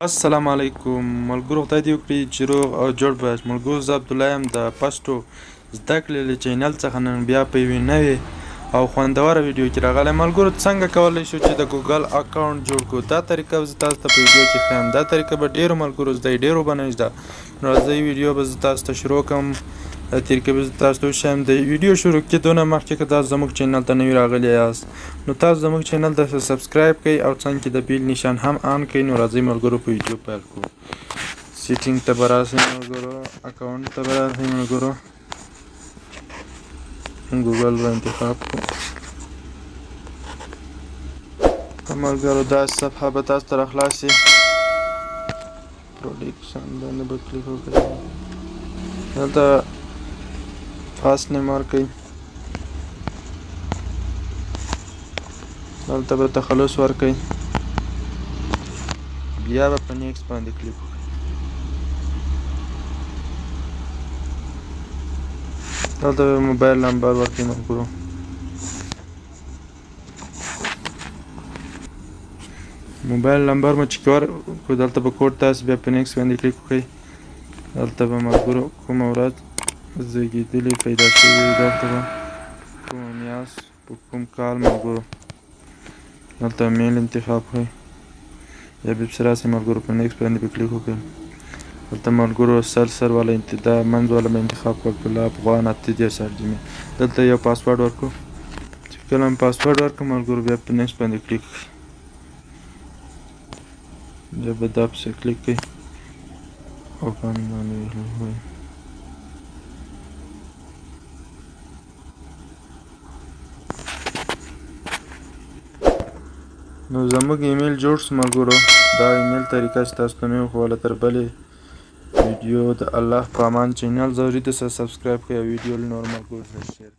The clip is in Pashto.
السلام علیکم ملګرو، خدای دې وکړي چې روغ او جوړ باشئ. ملګرو، زه عبدالله یم د پښتو زده کړې له چینل څخه نن بیا په یوې نوې او خوندوره ویډیو کې راغلی. ملګرو، څنګه کولی شو چې د ګوګل اکاونټ جوړ کړو؟ دا طریقه زه تاسو ته په ویډیو کې ښیم. دا طریقه به ډېرو ملګرو زده وي، ډېرو به نه زده. نو راځئ ویډیو به زه تاسو ته شروع کړم. دا طریقه به زه تاسو ته وښیم. د ویډیو شروع کېدو نه مخکې که تاسو زموږ چینل ته نوي راغلي یاست نو تاسو زموږ چینل ته سبسکرایب کړئ او څنګ کې د بیل نشان هم آن کړئ. نو راځئ ملګرو په ویډیو پیل کړو. سیټینګ ته به راشئ ملګرو، اکاونټ ته به راشئ ملګرو، ګوګل به انتخاب کړو. ملګرو، دا صفحه به تاسو ته راخلاصي. پروډکشن باندې به کلیک وکړئ. دلته فاست نیم ورکړئ. دلته به تخلص ورکړئ. بیا به په نیکس باندې کلیک وکړئ. دلته به موبایل نمبر ورکړئ ملګرو. موبایل نمبر مو چې ورکړو دلته به کوډ تاسو بیا په نیکس باندې کلیک وکړئ. دلته به ملګرو کومه ورځ زیږېدلې پیدا شوې وي، دلته به کومه میاشت په کوم کال ملګرو دلته میل انتخاب کړئ. یا بیا پسې راسئ ملګرو، په نیکس باندې به کلیک وکړئ. دلته ملګرو سر والا دا منځ والا به انتخاب کړو، افغان اته دېرش جمعې. دلته یو پاسورډ ورکړو. چې کله مو پاسورډ ورکړو ملګرو بیا په نیکس باندې کلیک کړئ. بیا به دا پسې کلیک کړئ. اوپن باندې ووایئ. نو زموږ ایمیل جوړ شو ملګرو. دا ایمیل طریقه چې تاسو ته مې وښوله تر بلې ویډیو د الله په امان چینل ضروري ده سبسکرایب کړئ او ویډیو له نورو ملګرو سره شیر کړئ.